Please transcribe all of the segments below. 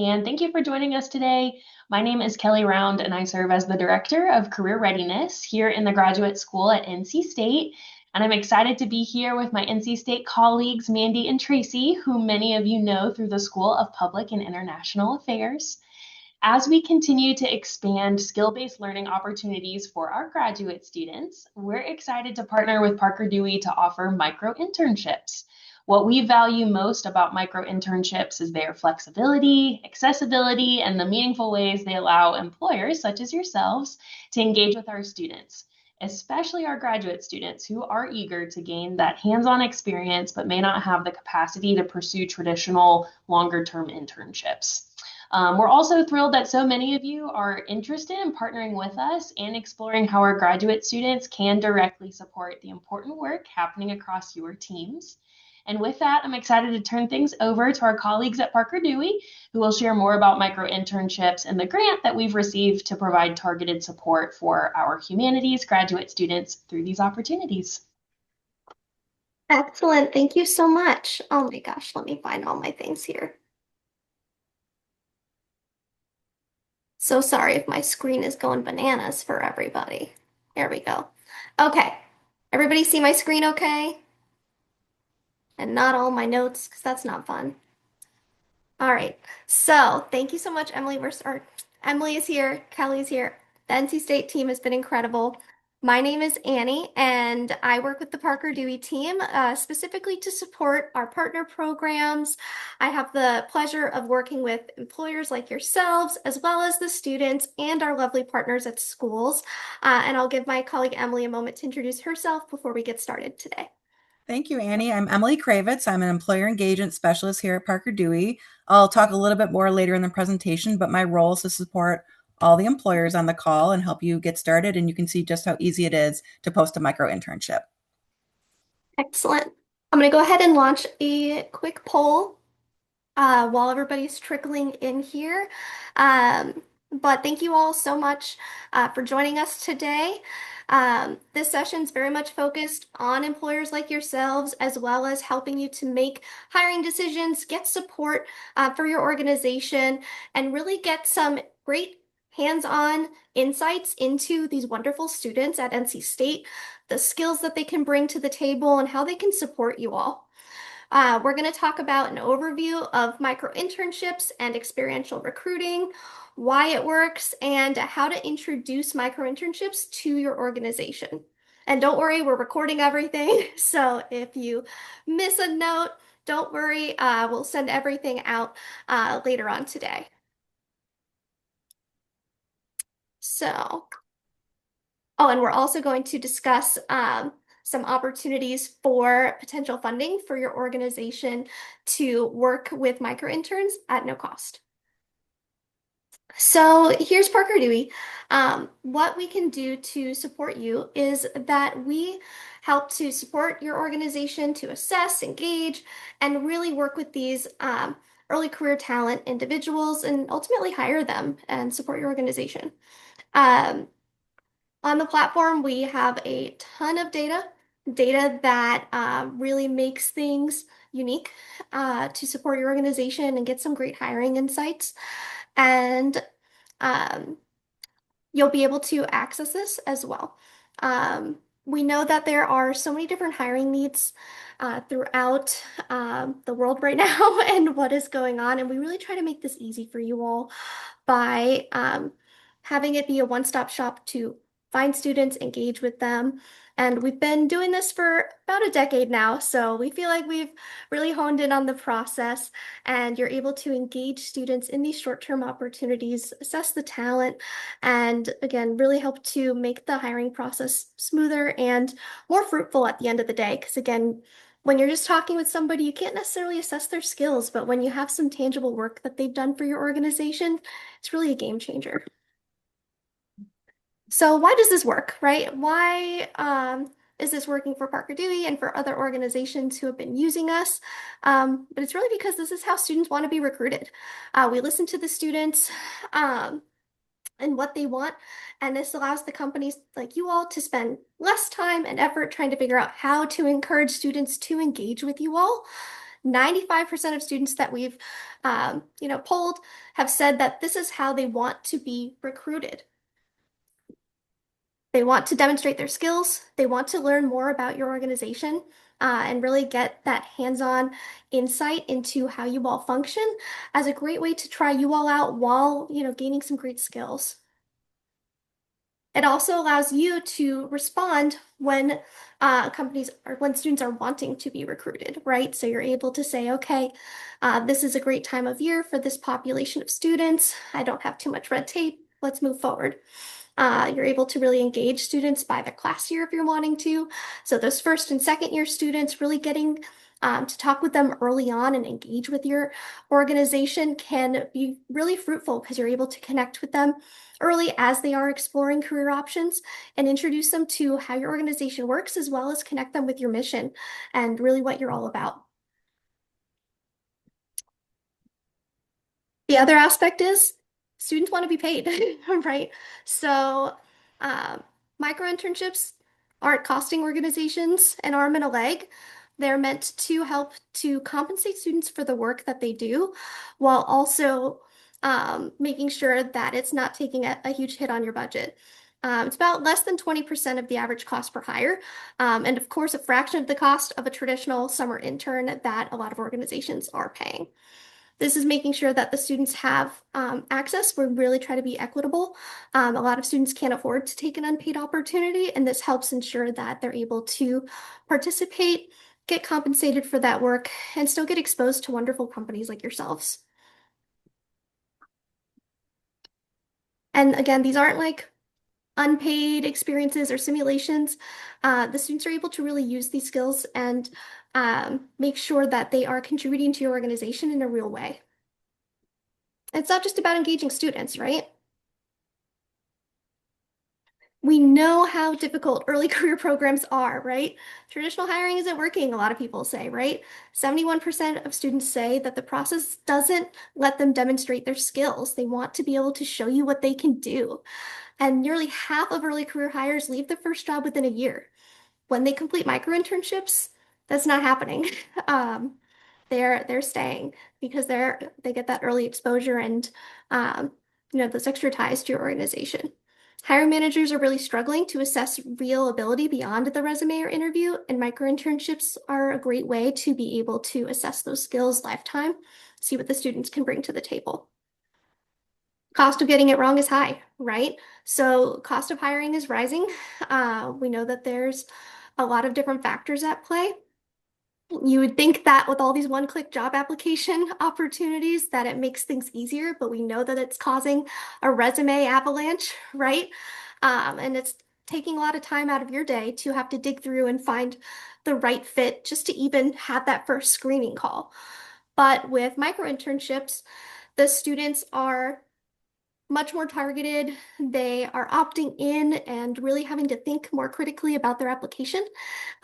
and thank you for joining us today. My name is Kelly Round, and I serve as the Director of Career Readiness here in the Graduate School at NC State. And I'm excited to be here with my NC State colleagues, Mandy and Tracy, who many of you know through the School of Public and International Affairs. As we continue to expand skill-based learning opportunities for our graduate students, we're excited to partner with Parker Dewey to offer micro-internships. What we value most about micro-internships is their flexibility, accessibility, and the meaningful ways they allow employers, such as yourselves, to engage with our students, especially our graduate students who are eager to gain that hands-on experience but may not have the capacity to pursue traditional longer-term internships. We're also thrilled that so many of you are interested in partnering with us and exploring how our graduate students can directly support the important work happening across your teams. And with that, I'm excited to turn things over to our colleagues at Parker Dewey, who will share more about micro-internships and the grant that we've received to provide targeted support for our humanities graduate students through these opportunities. Excellent. Thank you so much. Oh my gosh, let me find all my things here. So sorry if my screen is going bananas for everybody. There we go. Okay. Everybody see my screen okay? And not all my notes, because that's not fun. All right. So thank you so much, Emily. Emily is here. Kelly is here. The NC State team has been incredible. My name is Annie, and I work with the Parker Dewey team specifically to support our partner programs. I have the pleasure of working with employers like yourselves, as well as the students and our lovely partners at schools. And I'll give my colleague Emily a moment to introduce herself before we get started today. Thank you, Annie. I'm Emily Kravitz. I'm an employer engagement specialist here at Parker Dewey. I'll talk a little bit more later in the presentation, but my role is to support all the employers on the call and help you get started. And you can see just how easy it is to post a micro internship. Excellent. I'm going to go ahead and launch a quick poll while everybody's trickling in here. But thank you all so much for joining us today. This session is very much focused on employers like yourselves, as well as helping you to make hiring decisions, get support for your organization, and really get some great hands-on insights into these wonderful students at NC State, the skills that they can bring to the table, and how they can support you all. We're going to talk about an overview of micro-internships and experiential recruiting, why it works, and how to introduce micro-internships to your organization. And don't worry, we're recording everything, so if you miss a note, don't worry, we'll send everything out later on today. So, oh, and we're also going to discuss some opportunities for potential funding for your organization to work with micro-interns at no cost. So here's Parker Dewey. What we can do to support you is that we help to support your organization to assess, engage, and really work with these early career talent individuals and ultimately hire them and support your organization. On the platform, we have a ton of data that really makes things unique to support your organization and get some great hiring insights. And you'll be able to access this as well. We know that there are so many different hiring needs throughout the world right now and what is going on. And we really try to make this easy for you all by having it be a one-stop shop to find students, engage with them. And we've been doing this for about a decade now, so we feel like we've really honed in on the process, and you're able to engage students in these short-term opportunities, assess the talent, and again, really help to make the hiring process smoother and more fruitful at the end of the day. Because again, when you're just talking with somebody, you can't necessarily assess their skills, but when you have some tangible work that they've done for your organization, it's really a game changer. So why does this work, right? Why is this working for Parker Dewey and for other organizations who have been using us? But it's really because this is how students want to be recruited. We listen to the students and what they want, and this allows the companies like you all to spend less time and effort trying to figure out how to encourage students to engage with you all. 95% of students that we've, polled have said that this is how they want to be recruited. They want to demonstrate their skills. They want to learn more about your organization and really get that hands-on insight into how you all function as a great way to try you all out while, gaining some great skills. It also allows you to respond when companies or when students are wanting to be recruited, right? So you're able to say, okay, this is a great time of year for this population of students. I don't have too much red tape. Let's move forward. You're able to really engage students by their class year if you're wanting to. So those first and second year students, really getting to talk with them early on and engage with your organization can be really fruitful because you're able to connect with them early as they are exploring career options and introduce them to how your organization works, as well as connect them with your mission and really what you're all about. The other aspect is students want to be paid, right? So, uh, micro-internships aren't costing organizations an arm and a leg. They're meant to help to compensate students for the work that they do, while also making sure that it's not taking a huge hit on your budget. It's about less than 20% of the average cost per hire, and of course, a fraction of the cost of a traditional summer intern that a lot of organizations are paying. This is making sure that the students have access. We really try to be equitable. A lot of students can't afford to take an unpaid opportunity, and this helps ensure that they're able to participate, get compensated for that work, and still get exposed to wonderful companies like yourselves. And again, these aren't like unpaid experiences or simulations. The students are able to really use these skills and make sure that they are contributing to your organization in a real way. It's not just about engaging students, right? We know how difficult early career programs are, right? Traditional hiring isn't working, a lot of people say, right? 71% of students say that the process doesn't let them demonstrate their skills. They want to be able to show you what they can do. And nearly half of early career hires leave their first job within a year. When they complete micro-internships, that's not happening. Um, they're staying because they get that early exposure and those extra ties to your organization. Hiring managers are really struggling to assess real ability beyond the resume or interview, and micro-internships are a great way to be able to assess those skills lifetime, see what the students can bring to the table. Cost of getting it wrong is high, right? So cost of hiring is rising. We know that there's a lot of different factors at play. You would think that with all these one-click job application opportunities that it makes things easier, but we know that it's causing a resume avalanche, right? And it's taking a lot of time out of your day to have to dig through and find the right fit just to even have that first screening call. But with micro-internships, the students are much more targeted. They are opting in and really having to think more critically about their application.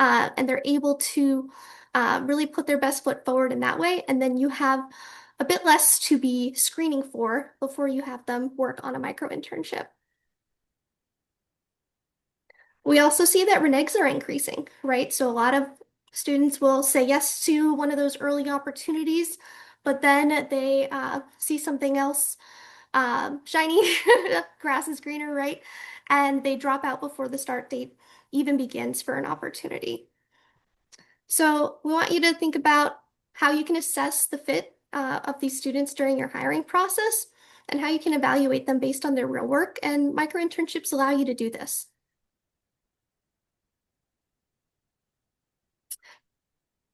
And they're able to really put their best foot forward in that way. And then you have a bit less to be screening for before you have them work on a micro internship. We also see that reneges are increasing, right? So a lot of students will say yes to one of those early opportunities, but then they see something else shiny, grass is greener, right? And they drop out before the start date even begins for an opportunity. So we want you to think about how you can assess the fit of these students during your hiring process and how you can evaluate them based on their real work, and micro-internships allow you to do this.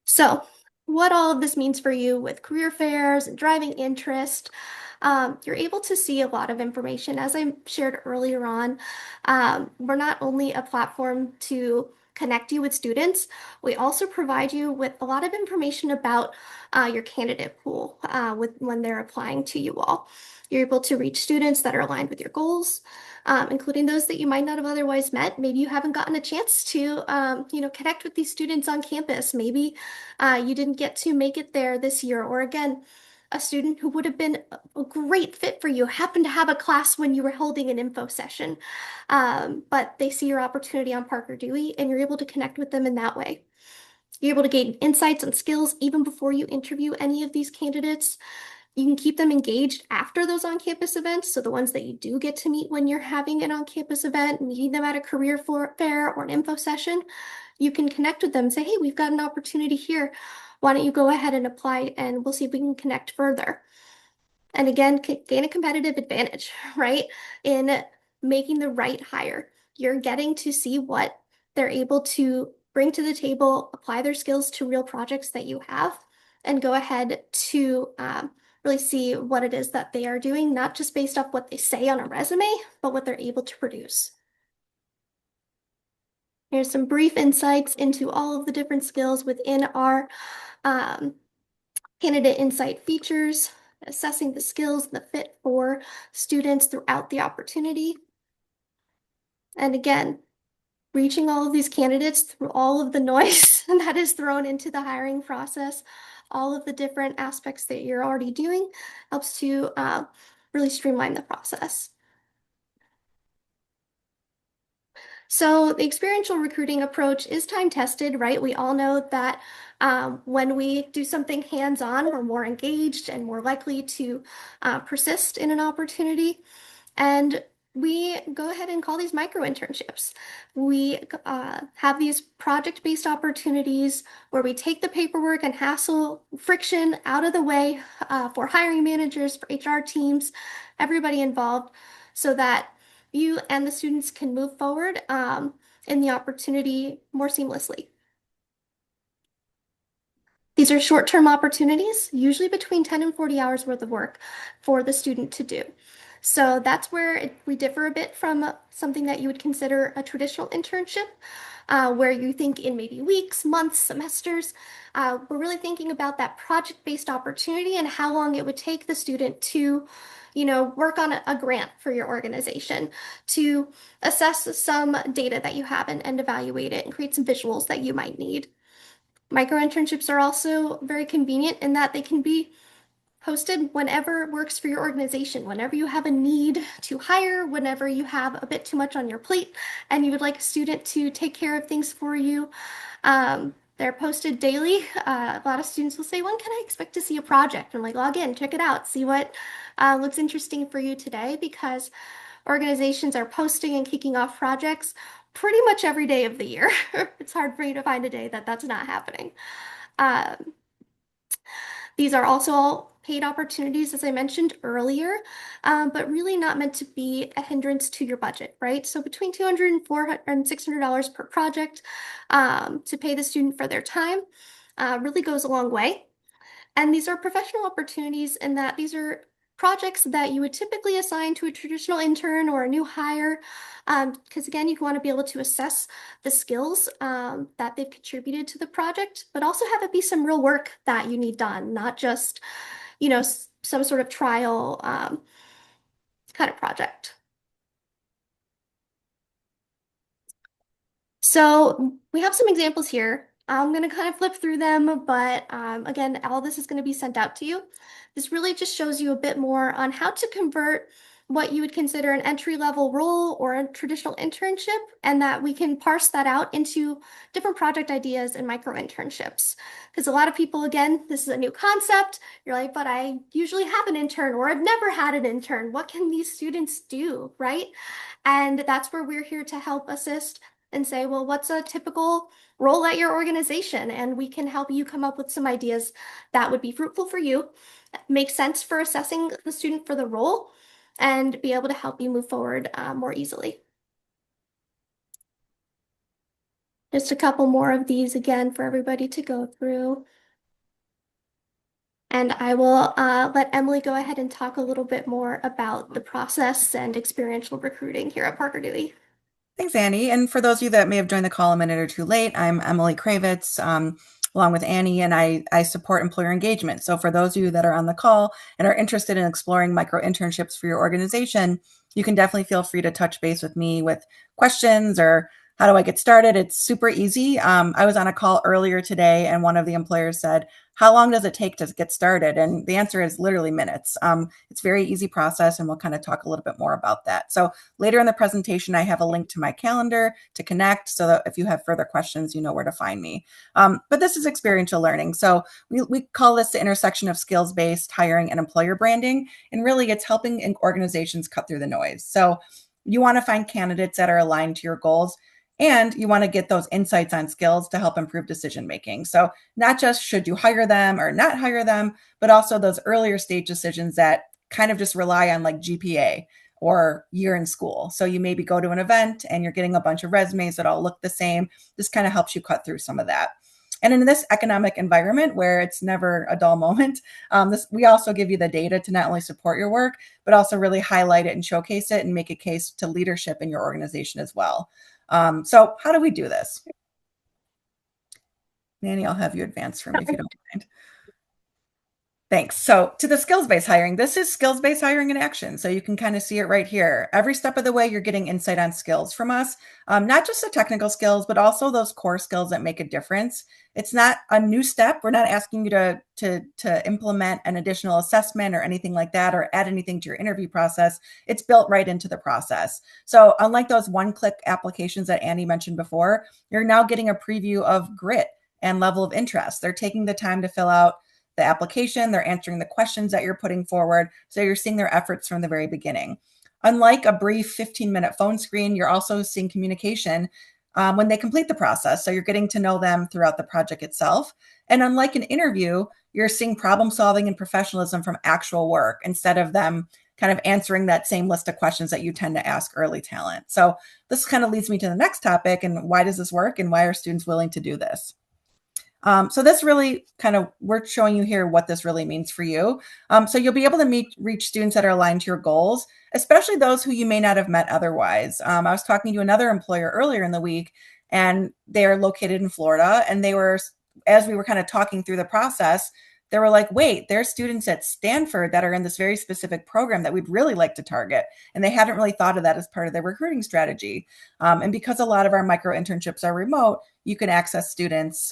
So, what all of this means for you with career fairs and driving interest, you're able to see a lot of information. As I shared earlier on, we're not only a platform to connect you with students, we also provide you with a lot of information about your candidate pool when they're applying to you all. You're able to reach students that are aligned with your goals, including those that you might not have otherwise met. Maybe you haven't gotten a chance to, connect with these students on campus. Maybe you didn't get to make it there this year, or again, a student who would have been a great fit for you happened to have a class when you were holding an info session, but they see your opportunity on Parker Dewey and you're able to connect with them in that way. You're able to gain insights and skills even before you interview any of these candidates. You can keep them engaged after those on-campus events. So the ones that you do get to meet when you're having an on-campus event, meeting them at a career fair or an info session, you can connect with them and say, hey, we've got an opportunity here. Why don't you go ahead and apply and we'll see if we can connect further. And again, gain a competitive advantage, right? In making the right hire. You're getting to see what they're able to bring to the table, apply their skills to real projects that you have, and go ahead to really see what it is that they are doing, not just based off what they say on a resume, but what they're able to produce. Here's some brief insights into all of the different skills within our um, candidate insight features, assessing the skills and the fit for students throughout the opportunity. And again, reaching all of these candidates through all of the noise that is thrown into the hiring process, all of the different aspects that you're already doing helps to really streamline the process. So the experiential recruiting approach is time tested, right? We all know that when we do something hands-on, we're more engaged and more likely to persist in an opportunity. And we go ahead and call these micro-internships. We have these project-based opportunities where we take the paperwork and hassle friction out of the way for hiring managers, for HR teams, everybody involved, so that you and the students can move forward in the opportunity more seamlessly. These are short-term opportunities, usually between 10 and 40 hours worth of work for the student to do. So that's where we differ a bit from something that you would consider a traditional internship, where you think in maybe weeks, months, semesters. We're really thinking about that project-based opportunity and how long it would take the student to, work on a grant for your organization, to assess some data that you have and evaluate it and create some visuals that you might need. Micro-internships are also very convenient in that they can be posted whenever works for your organization, whenever you have a need to hire, whenever you have a bit too much on your plate and you would like a student to take care of things for you. They're posted daily. A lot of students will say, when can I expect to see a project? I'm like, log in, check it out, see what looks interesting for you today, because organizations are posting and kicking off projects pretty much every day of the year. It's hard for you to find a day that that's not happening. Um, these are also all paid opportunities, as I mentioned earlier, but really not meant to be a hindrance to your budget, right? So between $200 and $400 and $600 per project to pay the student for their time really goes a long way. And these are professional opportunities in that these are projects that you would typically assign to a traditional intern or a new hire, because again, you want to be able to assess the skills that they've contributed to the project, but also have it be some real work that you need done, not just, some sort of trial kind of project. So we have some examples here. I'm going to kind of flip through them, but again, all this is going to be sent out to you. This really just shows you a bit more on how to convert what you would consider an entry-level role or a traditional internship, and that we can parse that out into different project ideas and micro-internships. Because a lot of people, again, this is a new concept. You're like, but I usually have an intern, or I've never had an intern. What can these students do, right? And that's where we're here to help assist and say, well, what's a typical role at your organization? And we can help you come up with some ideas that would be fruitful for you, make sense for assessing the student for the role, and be able to help you move forward more easily. Just a couple more of these again for everybody to go through. And I will let Emily go ahead and talk a little bit more about the process and experiential recruiting here at Parker Dewey. Thanks, Annie. And for those of you that may have joined the call a minute or two late, I'm Emily Kravitz, along with Annie, and I support employer engagement. So for those of you that are on the call and are interested in exploring micro internships for your organization, you can definitely feel free to touch base with me with questions or how do I get started? It's super easy. I was on a call earlier today and one of the employers said, how long does it take to get started? And the answer is literally minutes. It's a very easy process, and we'll kind of talk a little bit more about that. So later in the presentation, I have a link to my calendar to connect so that if you have further questions, you know where to find me. But this is experiential learning. So we call this the intersection of skills-based hiring and employer branding. And really, it's helping organizations cut through the noise. So you want to find candidates that are aligned to your goals, and you want to get those insights on skills to help improve decision making. So not just should you hire them or not hire them, but also those earlier stage decisions that kind of just rely on like GPA or year in school. So you maybe go to an event and you're getting a bunch of resumes that all look the same. This kind of helps you cut through some of that. And in this economic environment where it's never a dull moment, we also give you the data to not only support your work, but also really highlight it and showcase it and make a case to leadership in your organization as well. So how do we do this? Nanny, I'll have you advance for me if you don't mind. Thanks. So to the skills-based hiring, this is skills-based hiring in action. So you can kind of see it right here. Every step of the way, you're getting insight on skills from us, not just the technical skills, but also those core skills that make a difference. It's not a new step. We're not asking you to implement an additional assessment or anything like that, or add anything to your interview process. It's built right into the process. So unlike those one-click applications that Annie mentioned before, you're now getting a preview of grit and level of interest. They're taking the time to fill out the application, they're answering the questions that you're putting forward. So you're seeing their efforts from the very beginning. Unlike a brief 15-minute phone screen, you're also seeing communication when they complete the process. So you're getting to know them throughout the project itself. And unlike an interview, you're seeing problem solving and professionalism from actual work instead of them kind of answering that same list of questions that you tend to ask early talent. So this kind of leads me to the next topic, and why does this work and why are students willing to do this? So this really we're showing you here what this really means for you. So you'll be able to reach students that are aligned to your goals, especially those who you may not have met otherwise. I was talking to another employer earlier in the week, and they're located in Florida, and as we were kind of talking through the process, they were like, wait, there's students at Stanford that are in this very specific program that we'd really like to target. And they hadn't really thought of that as part of their recruiting strategy. And because a lot of our micro-internships are remote, you can access students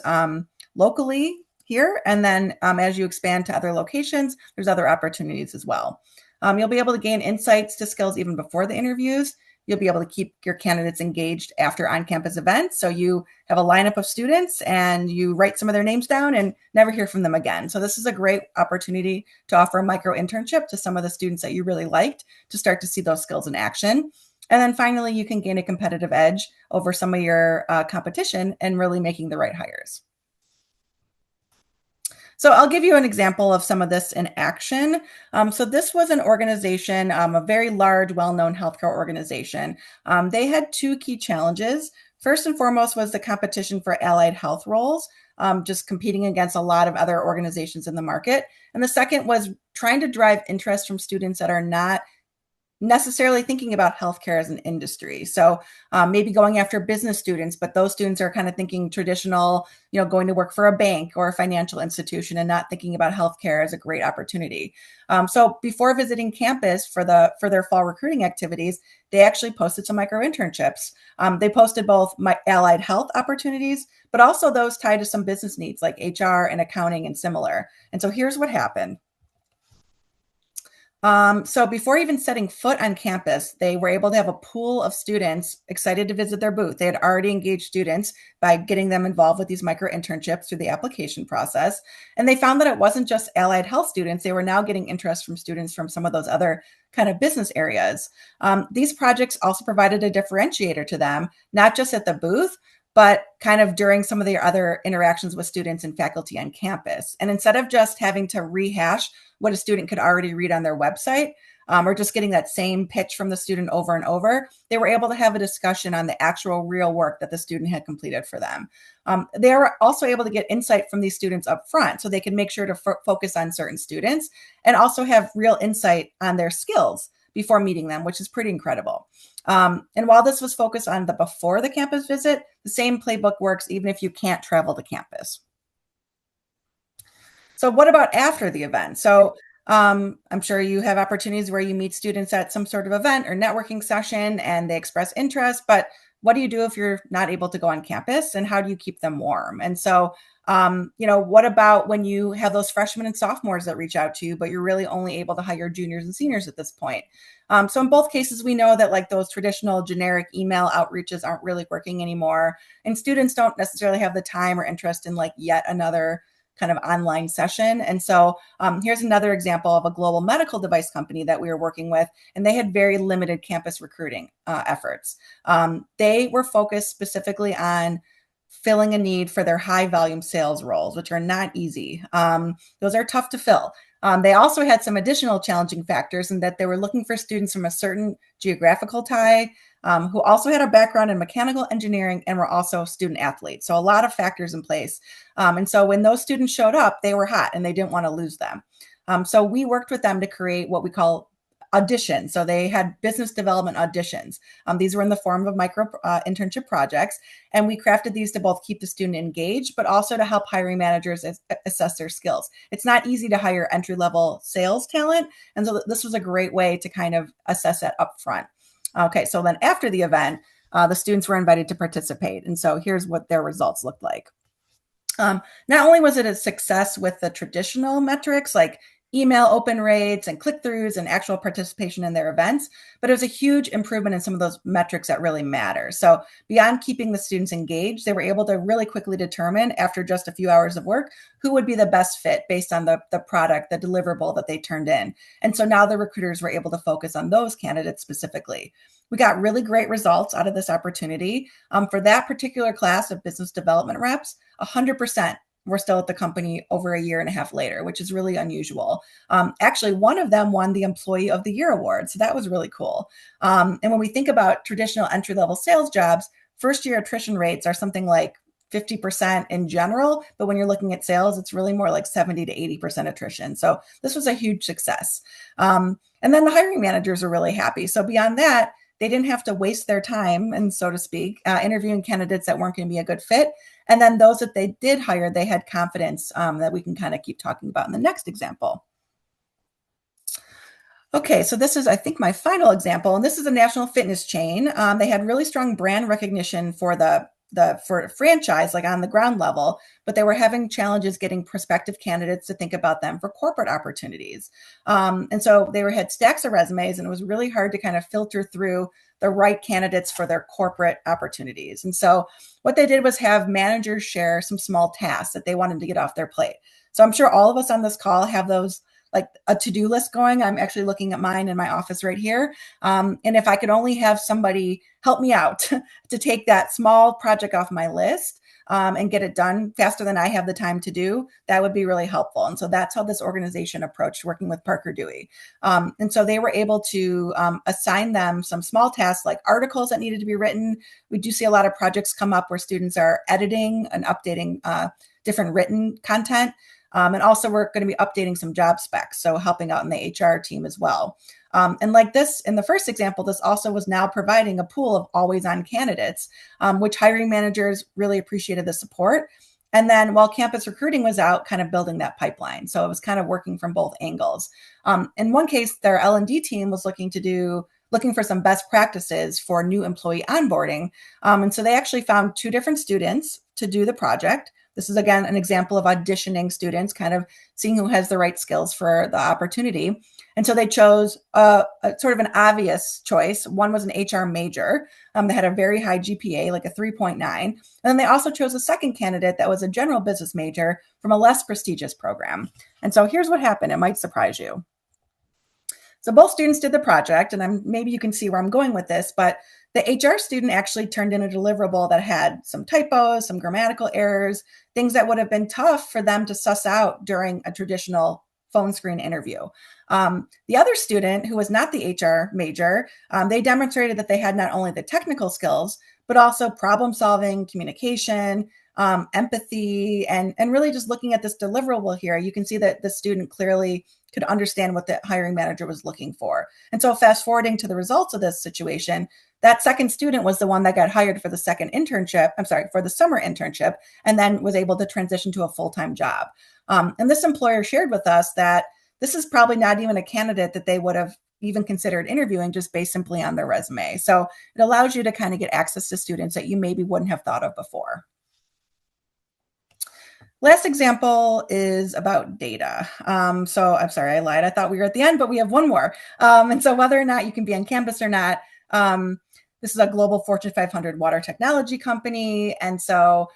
locally here. And then as you expand to other locations, there's other opportunities as well. You'll be able to gain insights to skills even before the interviews. You'll be able to keep your candidates engaged after on-campus events. So you have a lineup of students and you write some of their names down and never hear from them again. So this is a great opportunity to offer a micro-internship to some of the students that you really liked to start to see those skills in action. And then finally, you can gain a competitive edge over some of your competition and really making the right hires. So I'll give you an example of some of this in action. So this was an organization, a very large, well-known healthcare organization. They had two key challenges. First and foremost was the competition for allied health roles, just competing against a lot of other organizations in the market. And the second was trying to drive interest from students that are not necessarily thinking about healthcare as an industry. So maybe going after business students, but those students are kind of thinking traditional, going to work for a bank or a financial institution and not thinking about healthcare as a great opportunity. So before visiting campus for their fall recruiting activities, they actually posted some micro-internships. They posted both allied health opportunities, but also those tied to some business needs like HR and accounting and similar. And so here's what happened. So before even setting foot on campus, they were able to have a pool of students excited to visit their booth. They had already engaged students by getting them involved with these micro-internships through the application process. And they found that it wasn't just allied health students. They were now getting interest from students from some of those other kind of business areas. These projects also provided a differentiator to them, not just at the booth, but kind of during some of the other interactions with students and faculty on campus. And instead of just having to rehash what a student could already read on their website, or just getting that same pitch from the student over and over, they were able to have a discussion on the actual real work that the student had completed for them. They were also able to get insight from these students up front, so they could make sure to focus on certain students and also have real insight on their skills before meeting them, which is pretty incredible. And while this was focused on the before the campus visit, the same playbook works even if you can't travel to campus. So what about after the event? So I'm sure you have opportunities where you meet students at some sort of event or networking session and they express interest, but what do you do if you're not able to go on campus, and how do you keep them warm? And so, what about when you have those freshmen and sophomores that reach out to you, but you're really only able to hire juniors and seniors at this point? So in both cases, we know that like those traditional generic email outreaches aren't really working anymore, and students don't necessarily have the time or interest in like yet another kind of online session. And so here's another example of a global medical device company that we were working with, and they had very limited campus recruiting efforts. They were focused specifically on filling a need for their high volume sales roles, which are not easy. Those are tough to fill. They also had some additional challenging factors in that they were looking for students from a certain geographical tie, who also had a background in mechanical engineering and were also student athletes. So a lot of factors in place. And so when those students showed up, they were hot and they didn't want to lose them. So we worked with them to create what we call auditions. So they had business development auditions. These were in the form of micro internship projects. And we crafted these to both keep the student engaged, but also to help hiring managers assess their skills. It's not easy to hire entry-level sales talent. And so this was a great way to kind of assess that upfront. Okay, so then after the event, the students were invited to participate. And so here's what their results looked like. Not only was it a success with the traditional metrics like email open rates and click-throughs and actual participation in their events, but it was a huge improvement in some of those metrics that really matter. So beyond keeping the students engaged, they were able to really quickly determine after just a few hours of work who would be the best fit based on the product, the deliverable that they turned in. And so now the recruiters were able to focus on those candidates specifically. We got really great results out of this opportunity. For that particular class of business development reps, 100% were still at the company over a year and a half later, which is really unusual. Actually, one of them won the Employee of the Year award. So that was really cool. And when we think about traditional entry-level sales jobs, first-year attrition rates are something like 50% in general. But when you're looking at sales, it's really more like 70 to 80% attrition. So this was a huge success. And then the hiring managers are really happy. So beyond that, they didn't have to waste their time, and so to speak, interviewing candidates that weren't going to be a good fit. And then those that they did hire, they had confidence that we can kind of keep talking about in the next example. Okay, so this is, I think, my final example, and this is a national fitness chain. They had really strong brand recognition for the franchise, like on the ground level, but they were having challenges getting prospective candidates to think about them for corporate opportunities. And so they had stacks of resumes, and it was really hard to kind of filter through the right candidates for their corporate opportunities. And so what they did was have managers share some small tasks that they wanted to get off their plate. So I'm sure all of us on this call have those, like a to-do list going. I'm actually looking at mine in my office right here. And if I could only have somebody help me out to take that small project off my list and get it done faster than I have the time to do, that would be really helpful. And so that's how this organization approached working with Parker Dewey. And so they were able to assign them some small tasks like articles that needed to be written. We do see a lot of projects come up where students are editing and updating different written content. And also we're going to be updating some job specs, so helping out in the HR team as well. And like this, in the first example, this also was now providing a pool of always-on candidates, which hiring managers really appreciated the support. And then while campus recruiting was out, kind of building that pipeline. So it was kind of working from both angles. In one case, their L&D team was looking for some best practices for new employee onboarding. And so they actually found 2 different students to do the project. This is, again, an example of auditioning students, kind of seeing who has the right skills for the opportunity. And so they chose a sort of an obvious choice. One was an HR major. They had a very high GPA, like a 3.9. And then they also chose a second candidate that was a general business major from a less prestigious program. And so here's what happened. It might surprise you. So both students did the project, and maybe you can see where I'm going with this, but the HR student actually turned in a deliverable that had some typos, some grammatical errors, things that would have been tough for them to suss out during a traditional phone screen interview. The other student, who was not the HR major, they demonstrated that they had not only the technical skills, but also problem solving, communication, empathy, and really just looking at this deliverable here, you can see that the student clearly could understand what the hiring manager was looking for. And so fast forwarding to the results of this situation, that second student was the one that got hired for the for the summer internship, and then was able to transition to a full-time job. And this employer shared with us that this is probably not even a candidate that they would have even considered interviewing just based simply on their resume. So it allows you to kind of get access to students that you maybe wouldn't have thought of before. Last example is about data. So I'm sorry, I lied. I thought we were at the end, but we have one more. And so whether or not you can be on campus or not, this is a global Fortune 500 water technology company. And so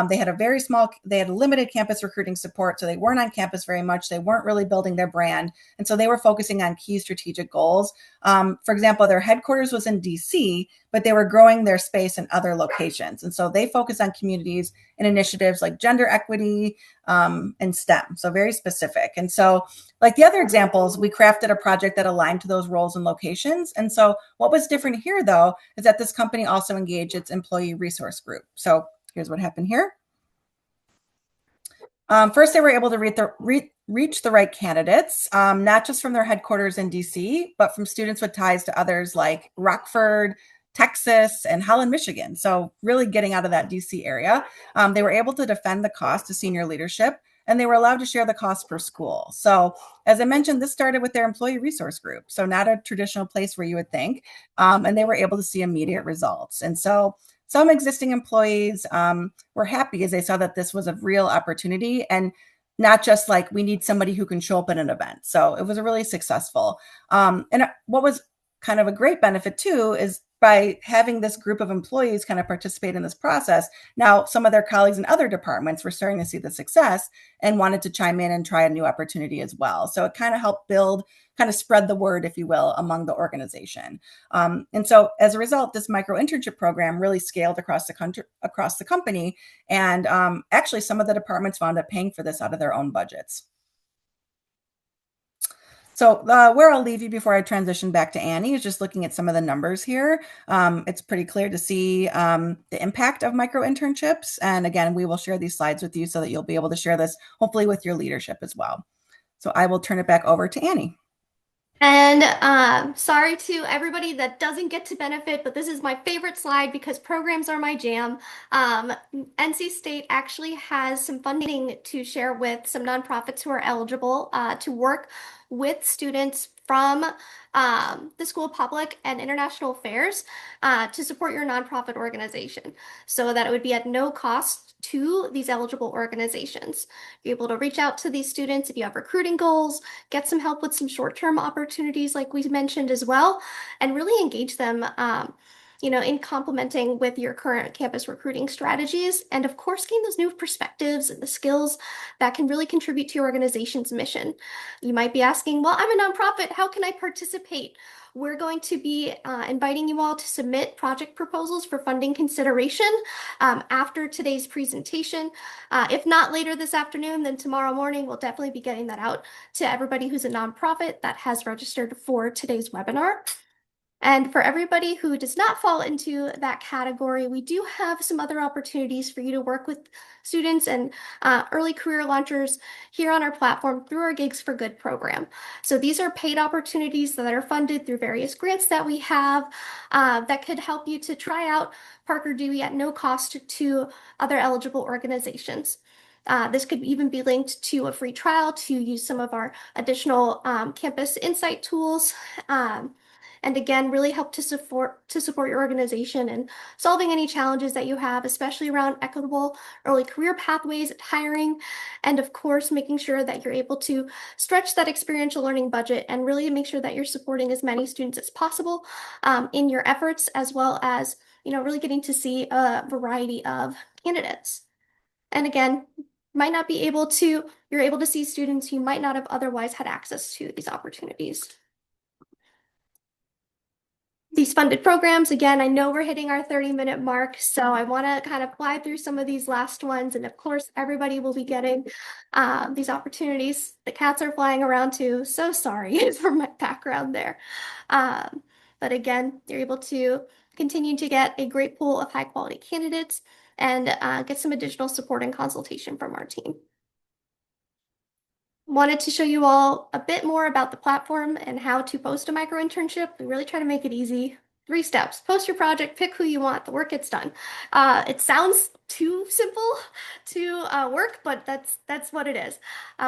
they had a limited campus recruiting support. So they weren't on campus very much. They weren't really building their brand. And so they were focusing on key strategic goals. For example, their headquarters was in DC, but they were growing their space in other locations. And so they focus on communities and initiatives like gender equity and STEM. So very specific. And so like the other examples, we crafted a project that aligned to those roles and locations. And so what was different here, though, is that this company also engaged its employee resource group. So here's what happened here. First, they were able to reach the right candidates, not just from their headquarters in DC, but from students with ties to others like Rockford, Texas, and Holland, Michigan. So really getting out of that DC area. They were able to defend the cost to senior leadership, and they were allowed to share the cost per school. So as I mentioned, this started with their employee resource group. So not a traditional place where you would think, and they were able to see immediate results. And so some existing employees were happy as they saw that this was a real opportunity and not just like we need somebody who can show up at an event. So it was a really successful. And what was kind of a great benefit too is by having this group of employees kind of participate in this process, now some of their colleagues in other departments were starting to see the success and wanted to chime in and try a new opportunity as well. So it kind of helped kind of spread the word, if you will, among the organization. And so as a result, this micro-internship program really scaled across the company. And actually, some of the departments wound up paying for this out of their own budgets. So where I'll leave you before I transition back to Annie is just looking at some of the numbers here. It's pretty clear to see the impact of micro-internships. And again, we will share these slides with you so that you'll be able to share this hopefully with your leadership as well. So I will turn it back over to Annie. And sorry to everybody that doesn't get to benefit, but this is my favorite slide because programs are my jam. NC State actually has some funding to share with some nonprofits who are eligible to work with students from the School of Public and International Affairs to support your nonprofit organization. So that it would be at no cost to these eligible organizations. Be able to reach out to these students if you have recruiting goals, get some help with some short-term opportunities like we mentioned as well, and really engage them in complementing with your current campus recruiting strategies, and of course, gain those new perspectives and the skills that can really contribute to your organization's mission. You might be asking, well, I'm a nonprofit, how can I participate? We're going to be inviting you all to submit project proposals for funding consideration after today's presentation. If not later this afternoon, then tomorrow morning, we'll definitely be getting that out to everybody who's a nonprofit that has registered for today's webinar. And for everybody who does not fall into that category, we do have some other opportunities for you to work with students and early career launchers here on our platform through our Gigs for Good program. So these are paid opportunities that are funded through various grants that we have that could help you to try out Parker Dewey at no cost to other eligible organizations. This could even be linked to a free trial to use some of our additional campus insight tools. And again, really help to support your organization and solving any challenges that you have, especially around equitable early career pathways, hiring, and of course, making sure that you're able to stretch that experiential learning budget and really make sure that you're supporting as many students as possible in your efforts, as well as really getting to see a variety of candidates. And again, you're able to see students who might not have otherwise had access to these opportunities. These funded programs, again, I know we're hitting our 30-minute mark, so I want to kind of fly through some of these last ones. And of course, everybody will be getting these opportunities. The cats are flying around too, so sorry for my background there. But again, you're able to continue to get a great pool of high-quality candidates and get some additional support and consultation from our team. Wanted to show you all a bit more about the platform and how to post a micro-internship. We really try to make it easy. 3 steps. Post your project, pick who you want, the work gets done. It sounds too simple to work, but that's what it is.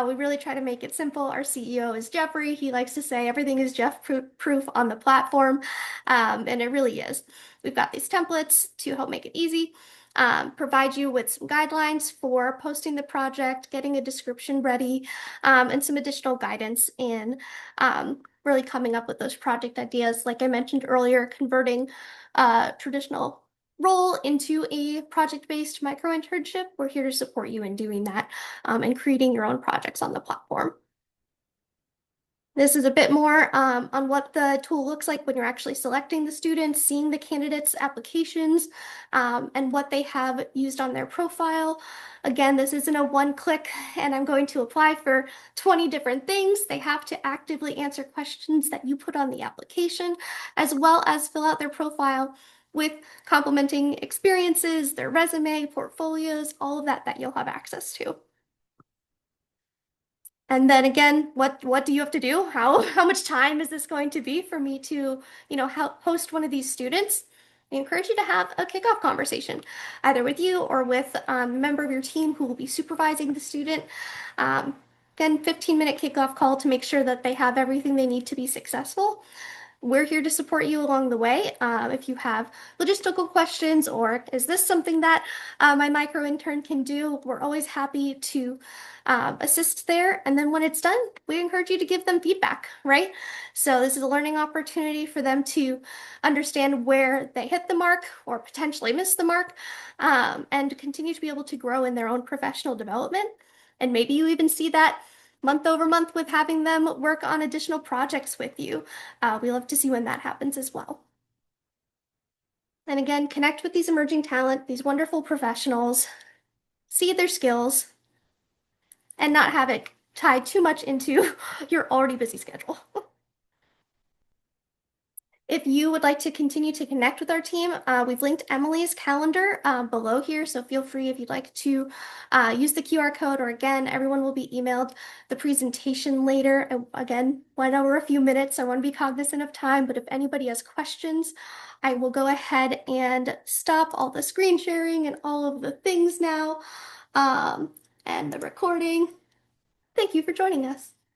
We really try to make it simple. Our CEO is Jeffrey. He likes to say everything is Jeff-proof on the platform, and it really is. We've got these templates to help make it easy. Provide you with some guidelines for posting the project, getting a description ready, and some additional guidance in really coming up with those project ideas. Like I mentioned earlier, converting a traditional role into a project-based micro-internship. We're here to support you in doing that and creating your own projects on the platform. This is a bit more on what the tool looks like when you're actually selecting the students, seeing the candidates' applications, and what they have used on their profile. Again, this isn't a one-click and I'm going to apply for 20 different things. They have to actively answer questions that you put on the application, as well as fill out their profile with complementing experiences, their resume, portfolios, all of that you'll have access to. And then again, what do you have to do? How much time is this going to be for me to, help host one of these students? I encourage you to have a kickoff conversation, either with you or with a member of your team who will be supervising the student. Again, 15-minute kickoff call to make sure that they have everything they need to be successful. We're here to support you along the way. If you have logistical questions or is this something that my micro intern can do, we're always happy to assist there. And then when it's done, we encourage you to give them feedback, right? So this is a learning opportunity for them to understand where they hit the mark or potentially miss the mark, and continue to be able to grow in their own professional development. And maybe you even see that month over month with having them work on additional projects with you. We love to see when that happens as well. And again, connect with these emerging talent, these wonderful professionals, see their skills, and not have it tied too much into your already busy schedule. If you would like to continue to connect with our team, we've linked Emily's calendar below here, so feel free if you'd like to use the QR code, or again, everyone will be emailed the presentation later. And again, went over a few minutes, I want to be cognizant of time, but if anybody has questions, I will go ahead and stop all the screen sharing and all of the things now, and the recording. Thank you for joining us.